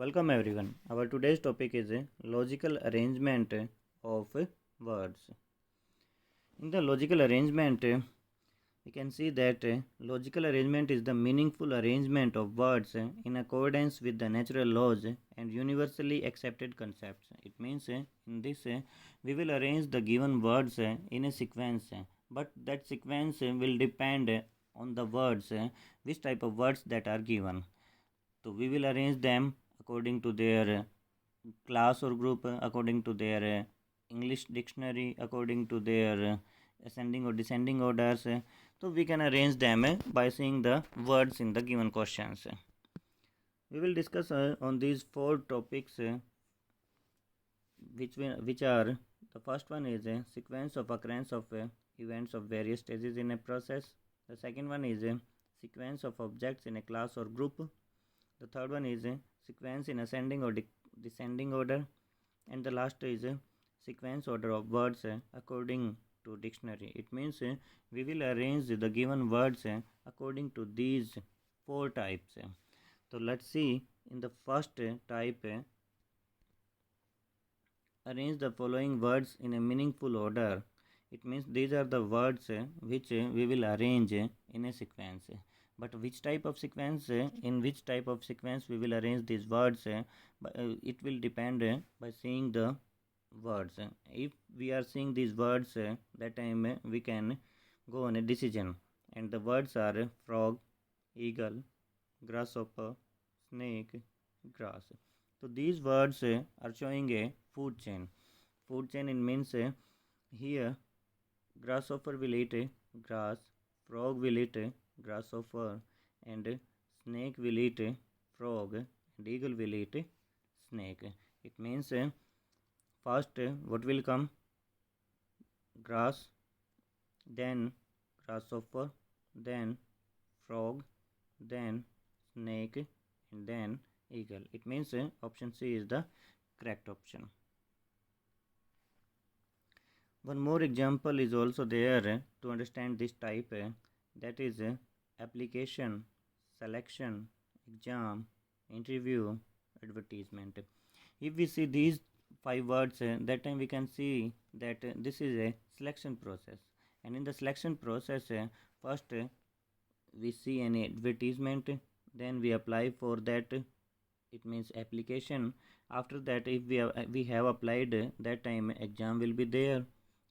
Welcome everyone. Our today's topic is logical arrangement of words. In the logical arrangement, we can see that logical arrangement is the meaningful arrangement of words in accordance with the natural laws and universally accepted concepts. It means in this we will arrange the given words in a sequence, but that sequence will depend on the words, which type of words that are given. So we will arrange them according to their class or group, according to their English dictionary, according to their ascending or descending orders. So we can arrange them by seeing the words in the given questions. We will discuss on these four topics, which are the first one is a sequence of occurrence of events of various stages in a process. The second one is a sequence of objects in a class or group. The third one is a sequence in ascending or descending order, and the last is a sequence order of words according to dictionary. It means we will arrange the given words according to these four types. So let's see in the first type, arrange the following words in a meaningful order. It means these are the words which we will arrange in a sequence. But which type of sequence, in which type of sequence we will arrange these words, it will depend by seeing the words. If we are seeing these words, that time we can go on a decision. And the words are frog, eagle, grasshopper, snake, grass. So these words are showing a food chain. Food chain it means here grasshopper will eat grass, frog will eat grasshopper, and snake will eat frog, and eagle will eat snake. It means first what will come? Grass, then grasshopper, then frog, then snake, and then eagle. It means option C is the correct option. One more example is also there to understand this type, that is application, selection, exam, interview, advertisement. If we see these five words, that time we can see that this is a selection process. And in the selection process, first we see an advertisement, then we apply for that. It means application. After that, if we have applied, that time exam will be there,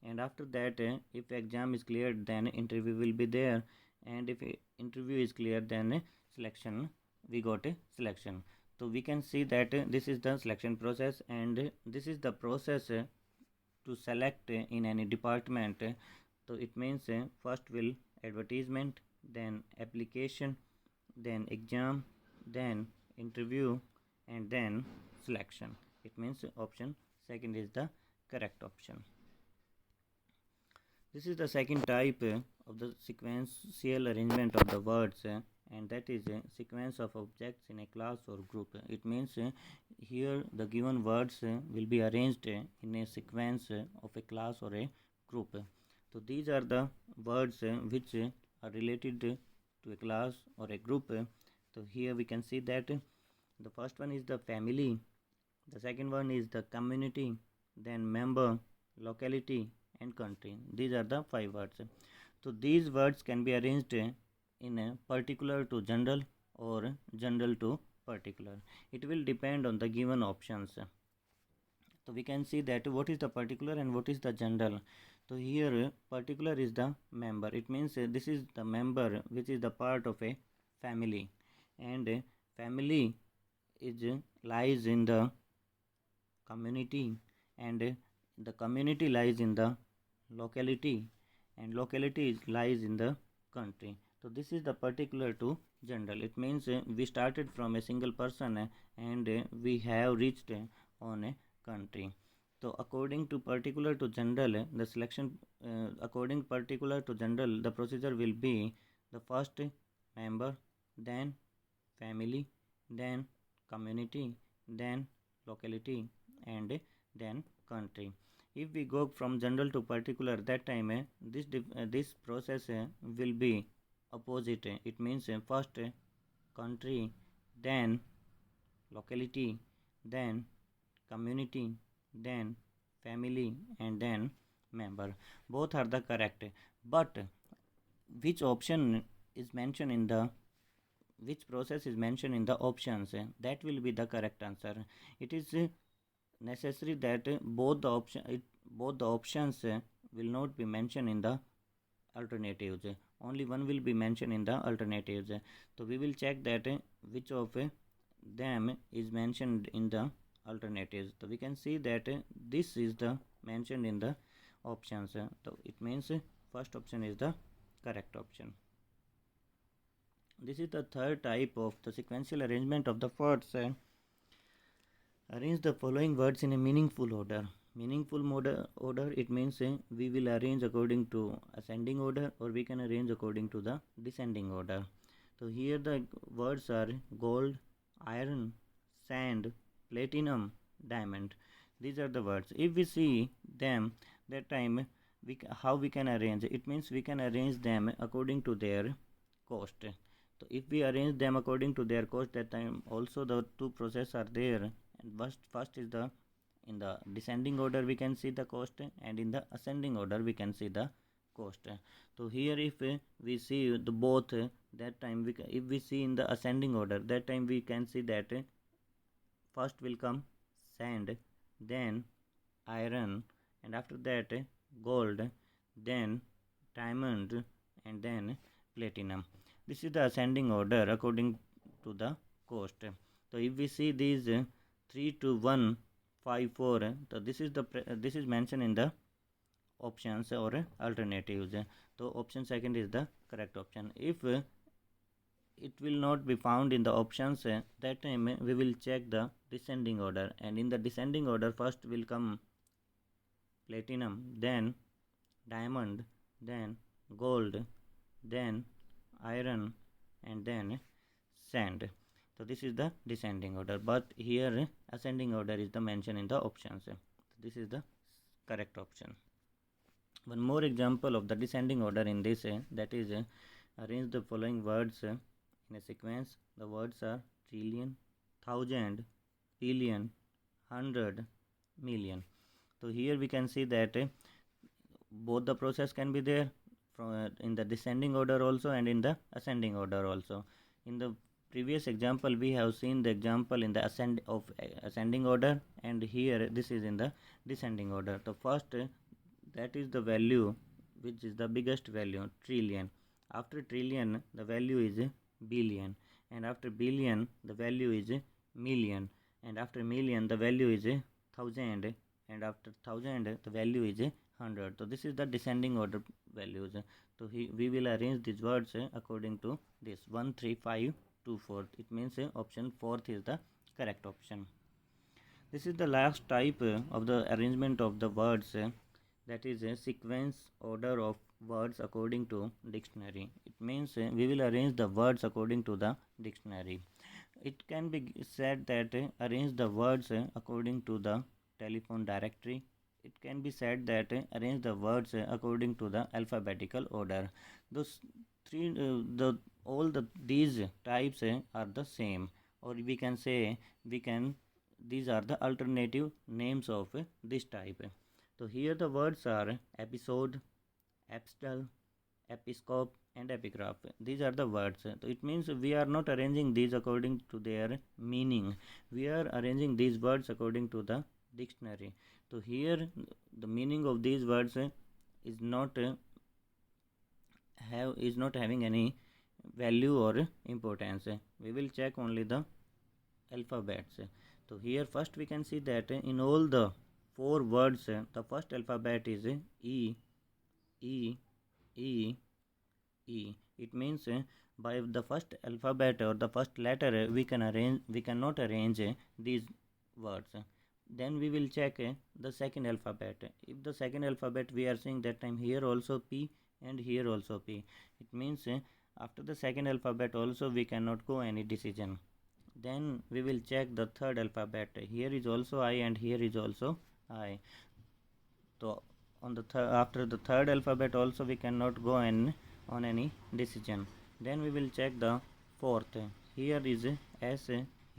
and after that if exam is cleared, then interview will be there, and if interview is clear, then selection, we got a selection. So we can see that this is the selection process, and this is the process to select in any department. So it means first will advertisement, then application, then exam, then interview, and then selection. It means option second is the correct option. This is the second type of the sequential arrangement of the words, and that is a sequence of objects in a class or group. It means here the given words will be arranged in a sequence of a class or a group. So these are the words which are related to a class or a group. So here we can see that the first one is the family, the second one is the community, then member, locality, and country. These are the five words. So these words can be arranged in a particular to general or general to particular. It will depend on the given options. So we can see that what is the particular and what is the general. So here particular is the member. It means this is the member which is the part of a family, and family is lies in the community, and the community lies in the locality, and locality lies in the country. So this is the particular to general. It means we started from a single person and we have reached on a country. So according to particular to general, the selection according particular to general, the procedure will be the first member, then family, then community, then locality, and then country. If we go from general to particular, that time this process will be opposite. It means first country, then locality, then community, then family, and then member. Both are the correct. But which option is mentioned in the which process is mentioned in the options, that will be the correct answer. It is necessary that both the options will not be mentioned in the alternatives. Only one will be mentioned in the alternatives. So we will check that which of them is mentioned in the alternatives. So we can see that this is the mentioned in the options. So it means first option is the correct option. This is the third type of the sequential arrangement of the words. Arrange the following words in a meaningful order. Meaningful order, it means we will arrange according to ascending order, or we can arrange according to the descending order. So here the words are gold, iron, sand, platinum, diamond. These are the words. If we see them, that time how we can arrange? It means we can arrange them according to their cost. So if we arrange them according to their cost, that time also the two processes are there. And first is the in the descending order we can see the cost, and in the ascending order we can see the cost. So here if we see the both, that time if we see in the ascending order, that time we can see that first will come sand, then iron, and after that gold, then diamond, and then platinum. This is the ascending order according to the cost. So if we see these 3 to 1 5 4, so this is mentioned in the options or alternatives. So option second is the correct option. If it will not be found in the options, that time we will check the descending order, and in the descending order first will come platinum, then diamond, then gold, then iron, and then sand. So this is the descending order, but here ascending order is the mention in the options. This is the correct option. One more example of the descending order in this, that is arrange the following words in a sequence. The words are trillion, thousand, billion, hundred, million. So here we can see that both the process can be there from in the descending order also and in the ascending order also. In the previous example we have seen the example in the ascending order, and here this is in the descending order. The first that is the value which is the biggest value, trillion. After trillion the value is billion, and after billion the value is million, and after million the value is thousand, and after thousand the value is 100. So this is the descending order values. So we will arrange these words according to this 1 3 5 2 4. It means option fourth is the correct option. This is the last type of the arrangement of the words, that is a sequence order of words according to dictionary. It means we will arrange the words according to the dictionary. It can be said that arrange the words according to the telephone directory. It can be said that arrange the words according to the alphabetical order. Those these types are the same, or we can say these are the alternative names of this type. So here the words are episode, epistle, episcope, and epigraph. These are the words. So it means we are not arranging these according to their meaning. We are arranging these words according to the dictionary. So here the meaning of these words is not having any value or importance. We will check only the alphabets. So here first we can see that in all the four words the first alphabet is E, E, E, E. It means by the first alphabet or the first letter we cannot arrange these words. Then we will check the second alphabet. If the second alphabet we are seeing, that time here also P and here also P. It means after the second alphabet also we cannot go any decision. Then we will check the third alphabet. Here is also I and here is also I. So on the after the third alphabet also we cannot go on any decision. Then we will check the fourth. Here is S,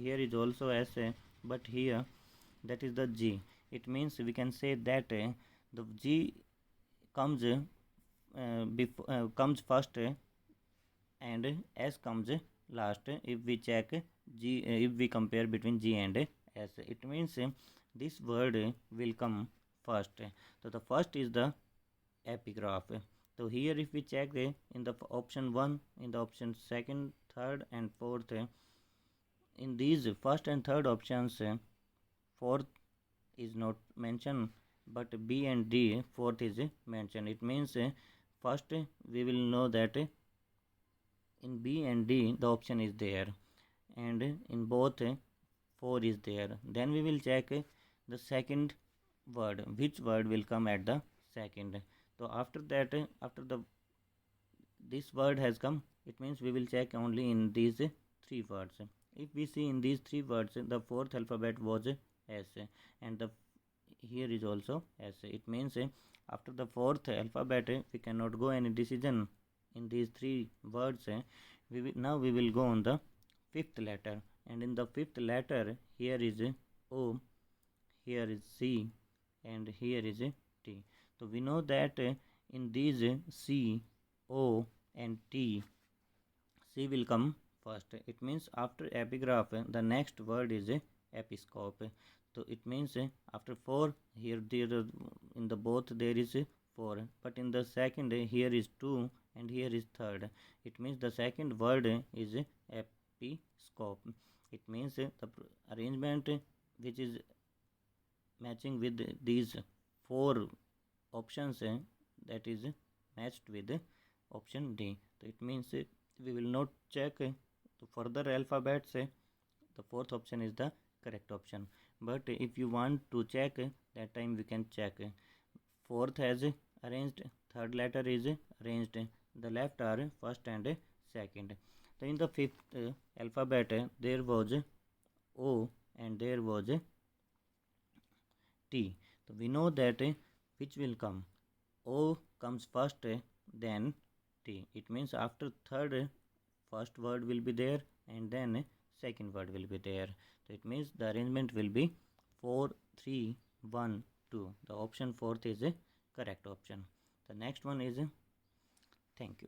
here is also S, but here that is the G. It means we can say that the G comes comes first and S comes last if we check G, if we compare between G and S. It means this word will come first. So the first is the epigraph. So here if we check in the option 1, in the option 2nd, 3rd and 4th, in these first and third options, fourth is not mentioned, but B and D fourth is mentioned. It means first we will know that in B and D the option is there, and in both 4 is there. Then we will check the second word, which word will come at the second. So after that, after the this word has come, it means we will check only in these 3 words. If we see in these 3 words, the fourth alphabet was S, and the here is also S. It means after the fourth alphabet we cannot go any decision in these 3 words. Now we will go on the fifth letter, and in the fifth letter here is O, here is C, and here is T. So we know that in these C, O and T, C will come first. It means after epigraph the next word is episcope. So it means after 4, here there in the both there is 4, but in the second here is 2 and here is third. It means the second word is episcope. It means the arrangement which is matching with these 4 options, that is matched with option D. So it means we will not check the further alphabets. The fourth option is the correct option. But if you want to check, that time we can check. Fourth has arranged, third letter is arranged, the left are first and second. So in the fifth alphabet there was O and there was T. So we know that which will come. O comes first, then T. It means after third, first word will be there and then second word will be there. So it means the arrangement will be 4, 3, 1, 2. The option fourth is a correct option. The next one is thank you.